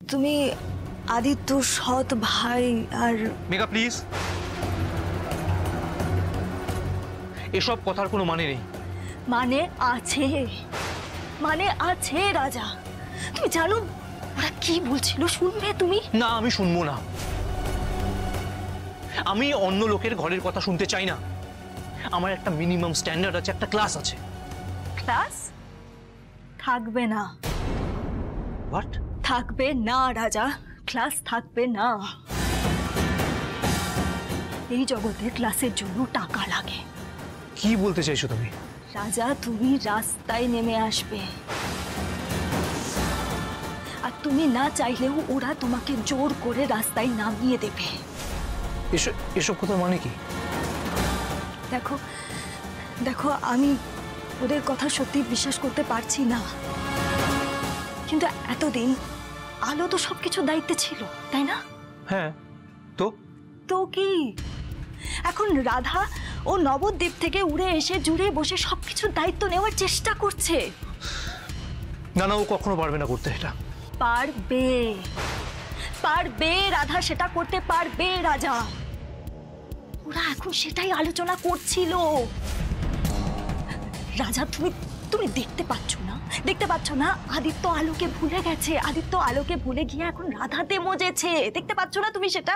তুমি আদিত্য সৎ ভাই আর মেঘা প্লিজ, এসব কথার কোনো মানে নেই। মানে আছে, মানে আছে রাজা। তুমি জানো ওরা কি বলছিল? শুনবে তুমি? না, আমি শুনবো না। আমি অন্য লোকের ঘরের কথা শুনতে চাই না। আমার একটা মিনিমাম স্ট্যান্ডার্ড আছে, একটা ক্লাস আছে। ক্লাস থাকবে না। হোয়াট? থাকবে না রাজা, ক্লাস থাকবে না। এই জগতে ক্লাসের জন্য টাকা লাগে। কি বলতে চাইছো তুমি? রাজা, তুমি রাস্তায় নেমে আসবে, আর তুমি না চাইলেও ওরা তোমাকে জোর করে রাস্তায় নামিয়ে দেবে। এসব কথা মানে কি? দেখো দেখো, আমি ওদের কথা সত্যি বিশ্বাস করতে পারছি না, কিন্তু এতদিন আলো তো সবকিছু দায়িত্বে ছিল, তাই না? হ্যাঁ, তো তো কি এখন রাধা ও নবদ্বীপ থেকে উড়ে এসে জুড়ে বসে সবকিছুর দায়িত্ব নেওয়ার চেষ্টা করছে? না না, ও কখনো পারবে না করতে এটা। পারবে, পারবে রাধা, সেটা করতে পারবে রাজা। ওরা এখন সেটাই আলোচনা করছিল। রাজা, তুমি দেখতে পাচ্ছ না? দেখতে পাচ্ছ না আদিত্য আলোকে ভুলে গেছে? আদিত্য আলোকে ভুলে গিয়ে এখন রাধাতে মজেছে। দেখতে পাচ্ছ না তুমি সেটা?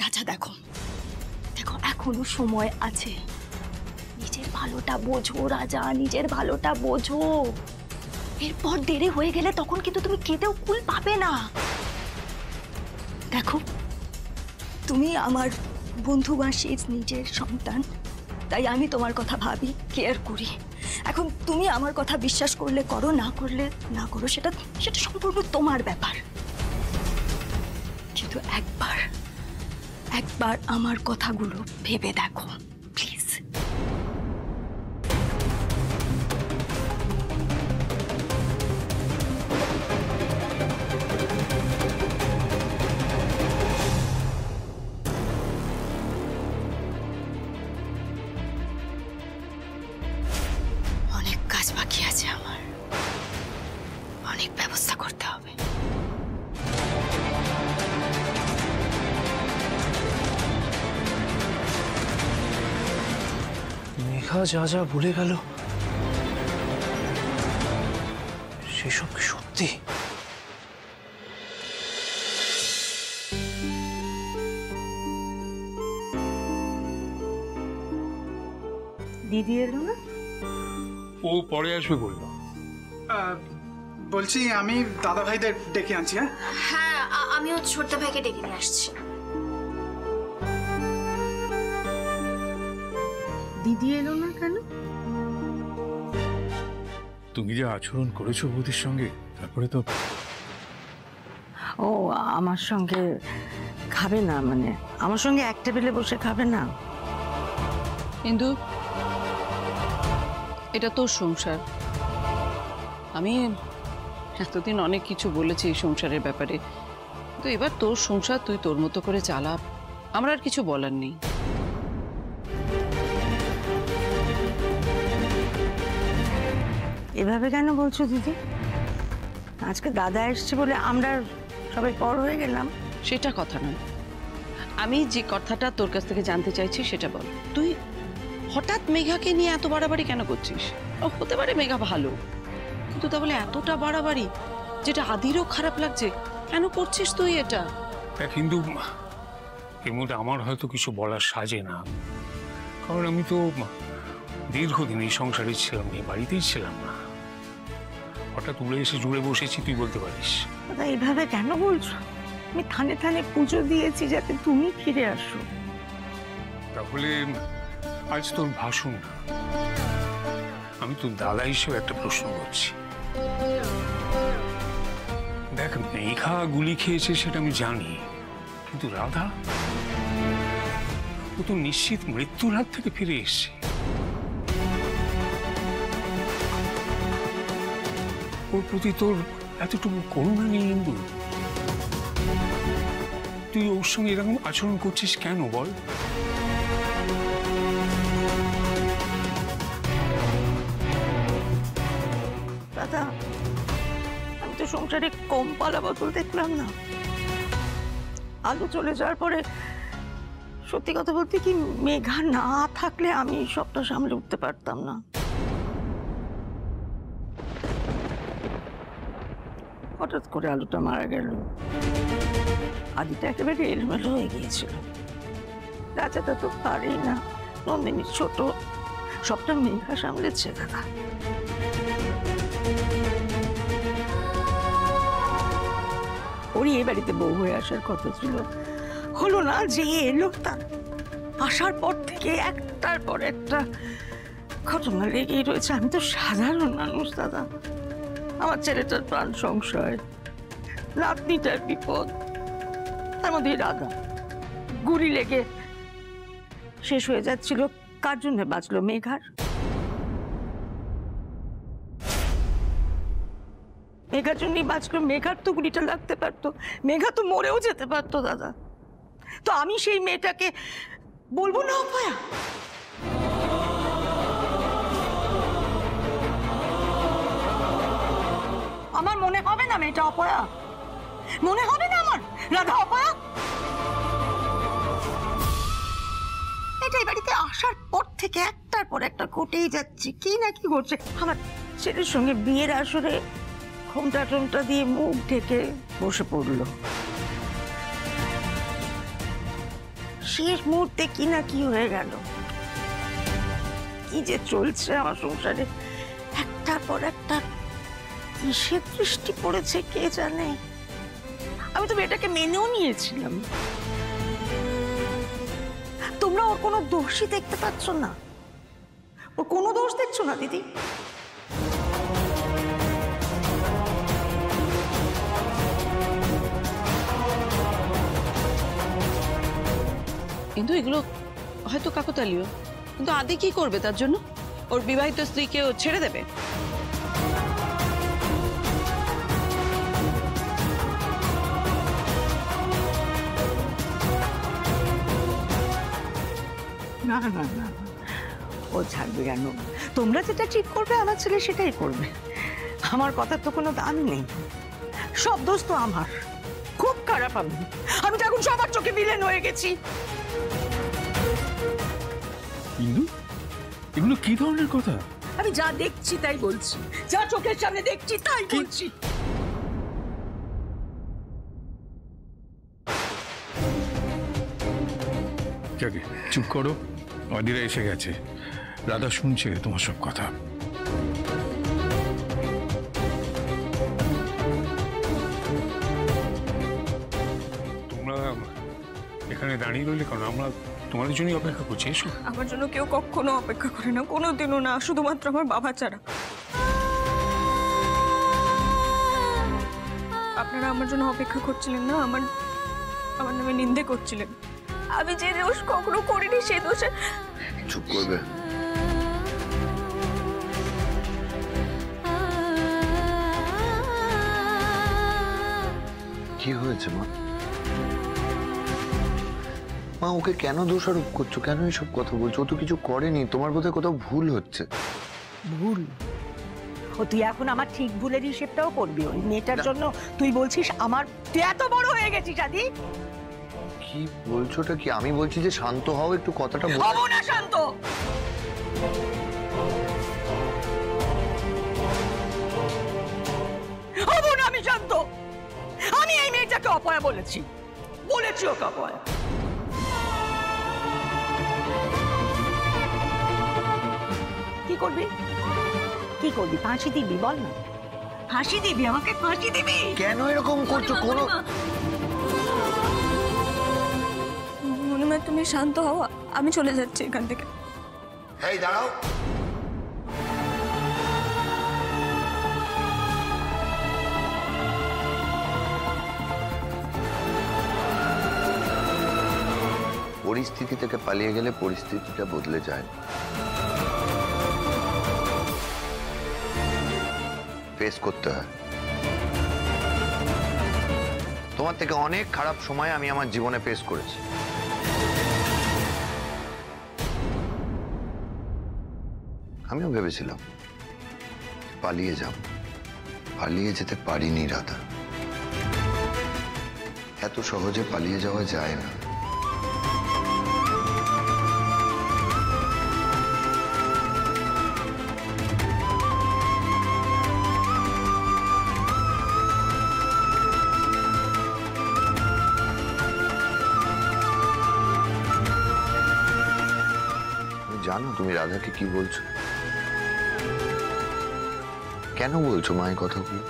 রাজা দেখো, দেখো এখনো সময় আছে। নিজের ভালোটা বোঝো রাজা, নিজের ভালোটা বোঝো। এরপর দেরি হয়ে গেলে তখন কিন্তু তুমি কেঁদেও কুল পাবে না। দেখো, তুমি আমার বন্ধু বাসীর নিজের সন্তান, তাই আমি তোমার কথা ভাবি, কেয়ার করি। এখন তুমি আমার কথা বিশ্বাস করলে করো, না করলে না করো, সেটা সেটা সম্পূর্ণ তোমার ব্যাপার। কিন্তু একবার একবার আমার কথাগুলো ভেবে দেখো প্লিজ। অনেক কাজ বাকি আছে আমার, অনেক ব্যবস্থা করতে হবে। মেঘা যা যা ভুলে গেল সেসব কি সত্যি? দিদি এলো না? ও পরে আসবে বললো। বলছি আমি দাদা ভাইদের ডেকে আনছি। হ্যাঁ হ্যাঁ, আমিও ছোট্ট ভাইকে ডেকে নিয়ে আসছি। দিদি এলো না কেন? তুমি যে আচরণ করেছো বৌদির সঙ্গে, তারপরে তো ও আমার সঙ্গে খাবে না, মানে আমার সঙ্গে এক টেবিলে বসে খাবে না। কিন্তু এটা তোর সংসার। আমি এতদিন অনেক কিছু বলেছি এই সংসারের ব্যাপারে, তো এবার তোর সংসার, তুই তোর মতো করে চালা। আমার আর কিছু বলার নেই। এভাবে কেন বলছো দিদি? আজকে দাদা এসছে বলে আমরা সবাই পর হয়ে গেলাম? সেটা কথা নয়, আমি যে কথাটা তোর কাছ থেকে জানতে চাইছি সেটা বল। তুই হঠাৎ মেঘাকে নিয়ে এত বাড়াবাড়ি কেন করছিস? হতে পারে মেঘা ভালো, কিন্তু তা বলে এতটা বাড়াবাড়ি যেটা আদিরও খারাপ লাগছে, কেন করছিস তুই এটা? কিন্তু এর মধ্যে আমার হয়তো কিছু বলার সাজে না, কারণ আমি তো দীর্ঘদিন এই সংসারে ছিলাম, এই বাড়িতেই ছিলাম না। হঠাৎ উড়ে এসে জুড়ে বসেছি, তুই বলতে পারিস। দাদা এইভাবে কেন বলছো? আমি থানে থানে পুজো দিয়েছি যাতে তুমি ফিরে আসো। তাহলে আজ তোর ভাষণ না, আমি তোর দাদা হিসেবে একটা প্রশ্ন করছি। দেখ, মেঘা গুলি খেয়েছে সেটা আমি জানি, কিন্তু রাধা, ও তো নিশ্চিত মৃত্যুর হাত থেকে ফিরে এসছে। ওর প্রতি তোর এতটুকু করুণা নেই ইন্দু? তুই ওর সঙ্গে এরকম আচরণ করছিস কেন বল? দাদা আমি তো সংসারে কম পালা বদল দেখলাম না। আলু চলে যাওয়ার পরে সত্যি কথা বলতে কি, মেঘা না থাকলে আমি সবটা সামলে উঠতে পারতাম না। হঠাৎ করে আলুটা মারা গেল, আদিটা একেবারে এলোমেলো হয়ে গিয়েছিল। রাজাটা তো পারেই না, নন্দিনী ছোট, সবটা মেঘা সামলেছে দাদা। ওরই এ বাড়িতে বউ হয়ে আসার কথা ছিল, হলো না। যে এলো তার আসার পর থেকে একটার পর একটা ঘটনা লেগেই রয়েছে। আমি তো সাধারণ মানুষ দাদা, আমার ছেলেটার প্রাণ সংশয়, নাতনিটার বিপদ, তার মধ্যে রাধা গুলি লেগে শেষ হয়ে যাচ্ছিল। কার জন্য বাঁচলো? মেঘার। মেঘার জন্যই বাঁচলো। মেঘার তো গুলিটা লাগতে পারতো, মেঘা তো মরেও যেতে পারতো দাদা। তো আমি সেই মেয়েটাকে বলবো না অপয়া? আমার মনে হবে না মেয়েটা অপয়া? মনে হবে না আমার রাধা অপয়া? এটাই বাড়িতে আসার পর থেকে একটার পর একটা ঘটেই যাচ্ছে, কি না কি ঘটছে। আমার ছেলের সঙ্গে বিয়ের আসরে ঘোমটা টোমটা দিয়ে মুখ ঢেকে বসে পড়লো, শেষ মুহূর্তে কি না কি হয়ে গেল। কি যে চলছে আমার সংসারে, একটার পর একটা কিসের দৃষ্টি পড়েছে কে জানে। আমি তো মেয়েটাকে মেনেও নিয়েছিলাম। তোমরা ওর কোনো দোষই দেখতে পাচ্ছ না? ওর কোনো দোষ দেখছো না দিদি? কিন্তু এগুলো হয়তো কাকতালীয়, কিন্তু আদি কি করবে তার জন্য? ওর বিবাহিত স্ত্রীকে ও ছেড়ে দেবে? না না না, ও ছাড়বে কেন? তোমরা যেটা ঠিক করবে আমার ছেলে সেটাই করবে। আমার কথার তো কোনো দাম নেই। সব দোষ তো আমার, খুব খারাপ আমি। আমি তো এখন সবার চোখে ভিলেন হয়ে গেছি। কিন্তু এগুলো কি ধরনের কথা? আমি যা দেখছি তাই বলছি, যা চোখের সামনে দেখছি তাই বলছি। যাকে চুপ করো, অদিরা এসে গেছে, রাধা শুনছে তোমার সব কথা। তোমরা এখানে দাঁড়িয়ে রইলে কারণ আমরা তোমাদের জন্যই অপেক্ষা করছি। এসো। আমার জন্য কেউ কখনো অপেক্ষা করে না, কোনোদিনও না, শুধুমাত্র আমার বাবা ছাড়া। আপনারা আমার জন্য অপেক্ষা করছিলেন না, আমার নামে নিন্দে করছিলেন। আমি যে দোষ কখনো করিনি সেই দোষে। চুপ করবে? কি হয়েছে মা? মা ওকে কেন দোষারোপ করছো? কেন এসব কথা বলছো? ও তো কিছু করেনি। তোমার বোধহয় কোথাও ভুল হচ্ছে। ভুল? ও তুই এখন আমার ঠিক ভুলের হিসেবটাও করবি? ওই মেয়েটার জন্য তুই বলছিস আমার, তুই এত বড় হয়ে গেছিস আদি? কি বলছোটা কি? আমি বলছি যে শান্ত হও, একটু কথাটা বলো। হবো না শান্ত। হবো না আমি শান্ত। আমি এই মেয়েটাকে অপয়া বলেছি, ওকে অপয়া। কি করবি? কি করবি? ফাঁসি দিবি? বল না, ফাঁসি দিবি? আমাকে ফাঁসি দিবি? কেন এরকম করছো? কোনো মনিমা তুমি শান্ত হও, আমি চলে যাচ্ছি এখান থেকে। এই দাঁড়াও। পরিস্থিতি থেকে পালিয়ে গেলে পরিস্থিতিটা বদলে যায়। ফেস করতে হয়। তোমার থেকে অনেক খারাপ সময় আমি আমার জীবনে ফেস করেছি। আমিও ভেবেছিলাম পালিয়ে যাব, পালিয়ে যেতে পারিনি রাধা, এত সহজে পালিয়ে যাওয়া যায় না। জানো তুমি রাধাকে কি বলছো? কেন বলছো মা এই কথাগুলো?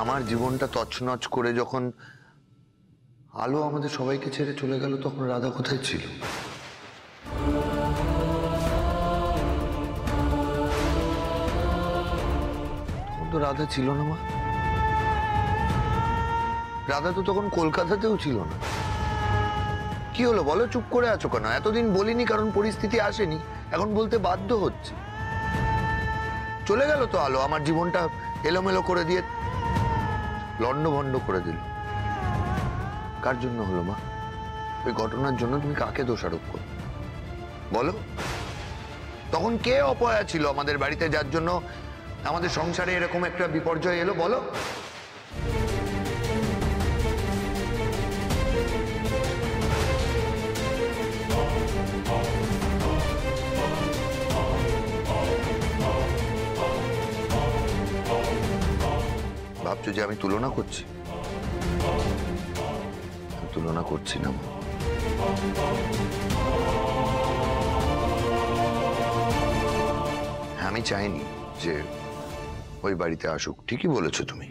আমার জীবনটা তছনছ করে যখন আলো আমাদের সবাইকে ছেড়ে চলে গেল, তখন রাধা কোথায় ছিল? তখন তো রাধা ছিল না মা। রাধা তো তখন কলকাতাতেও ছিল না। কি হলো বলো, চুপ করে আছো কেন? এতদিন বলিনি কারণ পরিস্থিতি আসেনি, এখন বলতে বাধ্য হচ্ছে। চলে গেল তো আলো, আমার জীবনটা এলোমেলো করে দিয়ে লন্ডভন্ড করে দিল। কার জন্য হলো মা? ওই ঘটনার জন্য তুমি কাকে দোষারোপ করো বলো? তখন কে অপয়া ছিল আমাদের বাড়িতে, যার জন্য আমাদের সংসারে এরকম একটা বিপর্যয় এলো বলো? ভাবছো যে আমি তুলনা করছি? আমি তুলনা করছি না। আমি চাইনি যে ওই বাড়িতে আসুক, ঠিকই বলেছো তুমি,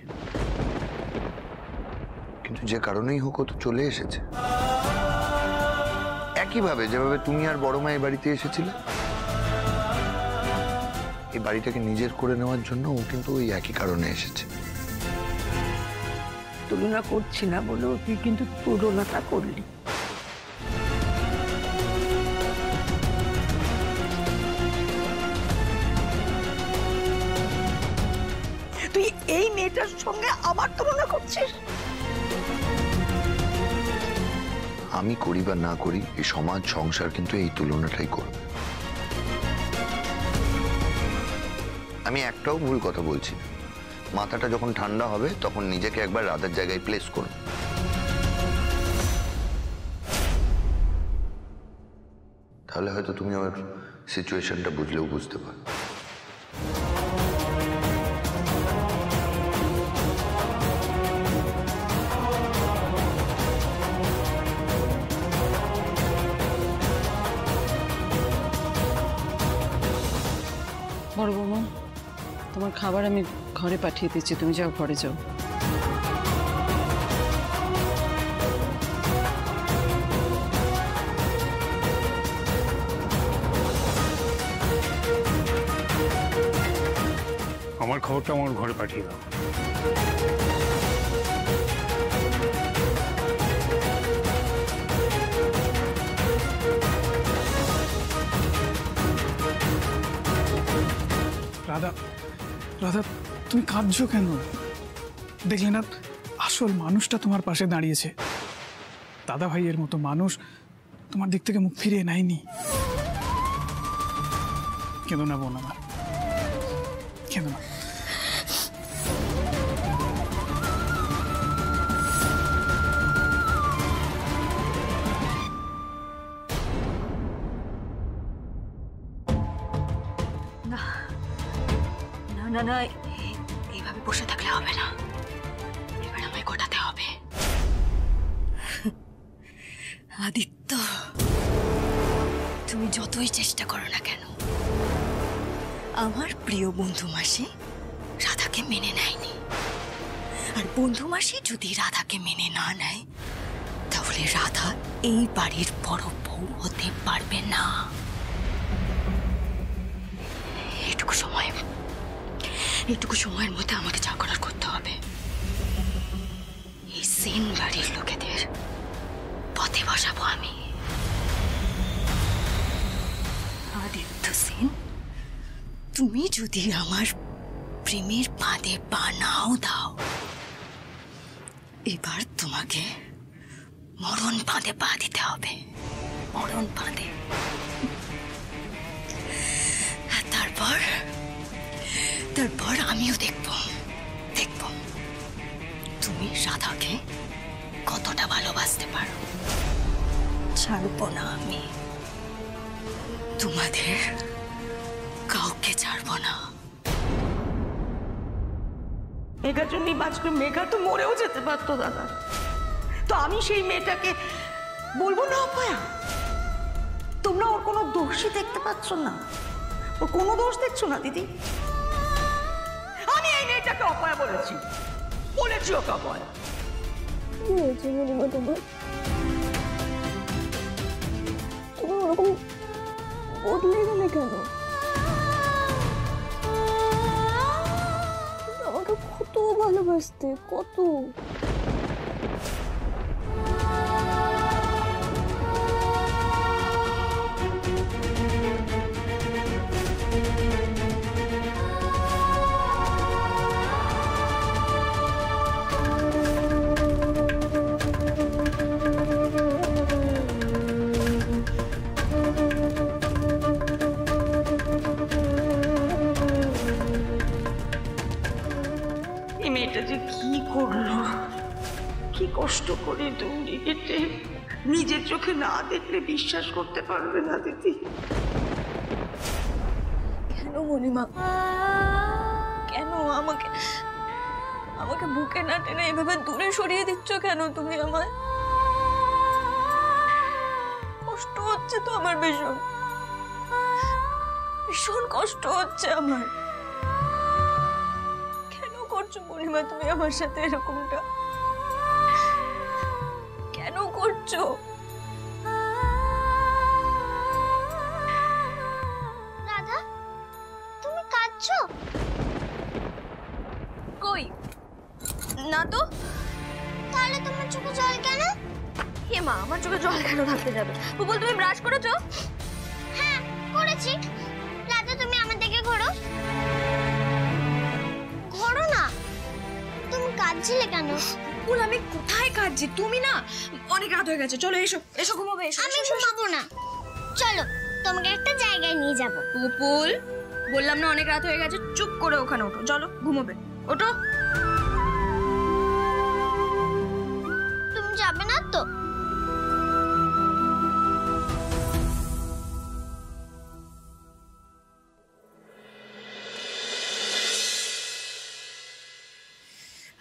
কিন্তু যে কারণেই হোক ও তো চলে এসেছে। একইভাবে যেভাবে তুমি আর বড় মা এই বাড়িতে এসেছিলে, এই বাড়িটাকে নিজের করে নেওয়ার জন্য ও কিন্তু ওই একই কারণে এসেছে। তুলনা করছি না বলেও তুই কিন্তু তুলনাটা করলি। তুই এই মেয়েটার সঙ্গে আমার তুলনা করছিস? আমি করি বা না করি, এই সমাজ সংসার কিন্তু এই তুলনাটাই করবে। আমি একটাও ভুল কথা বলছি না। মাথাটা যখন ঠান্ডা হবে তখন নিজেকে একবার রাধার জায়গায় প্লেস করুন। তাহলে হয়তো তুমি ওর সিচুয়েশনটা বুঝলেও বুঝতে পারো। বড় বৌমা, তোমার খাবার আমি ঘরে পাঠিয়ে দিচ্ছি, তুমি যাও, ঘরে যাও। আমার খবরটা আমার ঘরে পাঠিয়ে দাও। রাধা, রাধা তুমি কাঁদছো কেন? দেখলে না আসল মানুষটা তোমার পাশে দাঁড়িয়েছে। দাদা ভাইয়ের মতো মানুষ তোমার দিক থেকে মুখ ফিরিয়ে নেয়নি। কেঁদো না বোন আমার, কেঁদো না। না না না, এইভাবে বসে থাকলে হবে না, এবার আমায় ঘটাতে হবে। আদিত্য, তুমি যতই চেষ্টা করো না কেন, আমার প্রিয় বন্ধু মাসি রাধাকে মেনে নেয়নি। আর বন্ধু মাসি যদি রাধাকে মেনে না নেয়, তাহলে রাধা এই বাড়ির বড় বউ হতে পারবে না। এইটুকু সময়ের মধ্যে আমাকে যা করার করতে হবে। এই সেন বাড়ির লোকেদের পথে বসাবো আমি। আদিত্য সেন, তুমি যদি আমার প্রেমের ফাঁদে পা নাও দাও, এবার তোমাকে মরণ ফাঁদে পা দিতে হবে। মরণ বাঁধে। আর তারপর আমিও দেখব তুমি রাধাকে কতটা ভালোবাসতে পারো। ছাড়বো না আমি, তোমাদের কাউকে ছাড়বো না। মেঘার জন্যই বাঁচলো, মেঘা তো মরেও যেতে পারতো দাদা। তো আমি সেই মেয়েটাকে বলবো না অপয়া? তোমরা ওর কোনো দোষই দেখতে পাচ্ছ না? ওর কোনো দোষ দেখছো না দিদি? আমি এই মেয়েটাকে অপয়া বলেছি ওকে অপয়া। কি হয়েছে মনিমা তোমার? তুমি ওরকম বদলে গেলে কেন? আমাকে কত ভালোবাসতে, কত। এই মেয়েটা যে কি করলো, কি কষ্ট করে দৌড়ে কেটে, নিজের চোখে না দেখলে বিশ্বাস করতে পারবে না দিদি। কেন মনিমা, কেন আমাকে বুকে না টেনে এভাবে দূরে সরিয়ে দিচ্ছ কেন তুমি? আমার কষ্ট হচ্ছে তো, আমার ভীষণ কষ্ট হচ্ছে আমার। কেন করছো মনিমা তুমি আমার সাথে এরকমটা? কেন করছো? রাধা, তুমি কাঁদছো? কই না তো। তাহলে তোমার চোখে জল কেন? হে মা, আমার চোখে জল কেন থাকতে যাবে? বুবুল তুমি ব্রাশ করেছো? হ্যাঁ করেছি। রাধা তুমি আমার দিকে ঘোরো না। তুমি কাঁদছিলে কেন? বুবুল আমি কোথায় কাঁদছি? তুমি না, অনেক রাত হয়ে গেছে, চলো এসো ঘুমাবে। আমি ঘুমাবো না, চলো তোমাকে একটা জায়গায় নিয়ে যাব। বুবুল বললাম না অনেক রাত হয়ে গেছে, চুপ করে ওখানে ওঠো, চলো ঘুমাবে, ওঠো। তুমি যাবে না তো?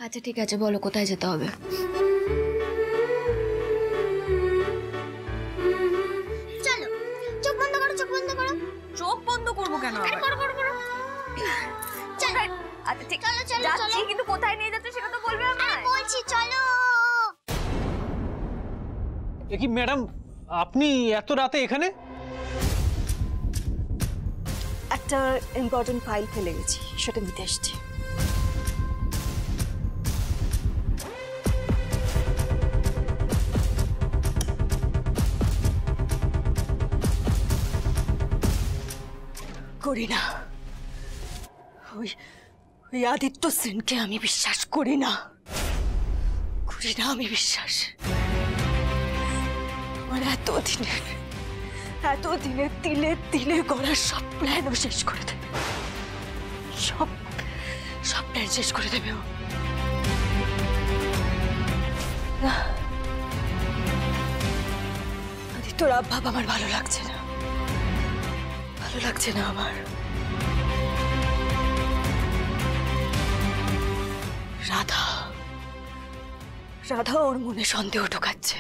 আচ্ছা ঠিক আছে, বলো কোথায় যেতে হবে? চলো, চোখ বন্ধ করো। চোখ বন্ধ করবো কেন? করো। চলো। আচ্ছা ঠিক চলো, যাচ্ছি, কিন্তু কোথায় নিয়ে যাচ্ছে সেটা তো বলবে আমায়। বলছি চলো। কি ম্যাডাম, আপনি এত রাতে এখানে? একটা ইম্পর্টেন্ট ফাইল ফেলে গেছি, সেটা নিতে এসেছি। করি না, ওই আদিত্য সেনকে আমি বিশ্বাস করি না আমি বিশ্বাস। আমার এতদিনে তিলে তিলে গড়ার সব প্ল্যানও শেষ করে দেবে, সব প্ল্যান শেষ করে দেবে ও। আদিত্যর আভাব আমার ভালো লাগছে না আমার। রাধা ওর মনে সন্দেহ ঢোকাচ্ছে,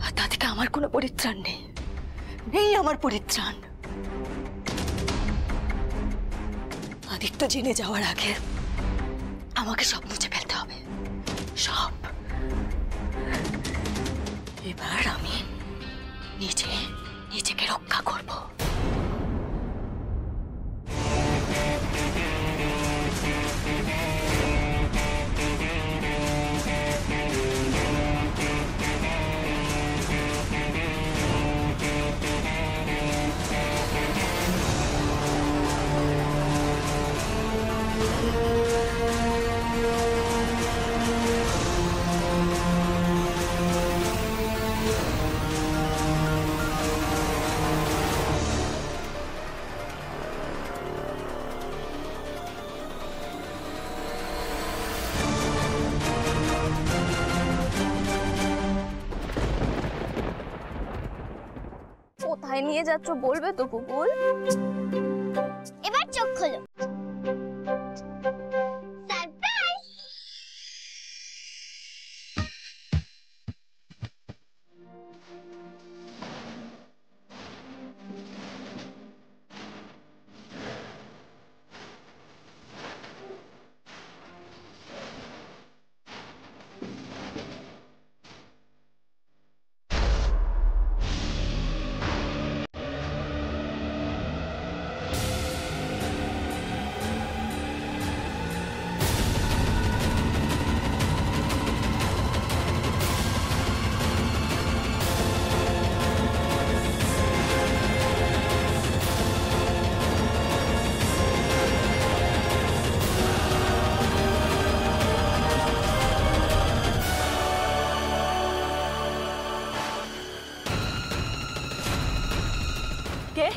আর তা থেকে আমার কোনো পরিত্রাণ নেই আমার পরিত্রাণ। আদিত্য জেনে যাওয়ার আগে আমাকে সব মুছে ফেলতে হবে, সব। এবার আমি নিজেকে রক্ষা করব। কোথায় নিয়ে যাচ্ছ বলবে তো পুপুল? এবার চোখ খোলো। সারপ্রাইজ! কে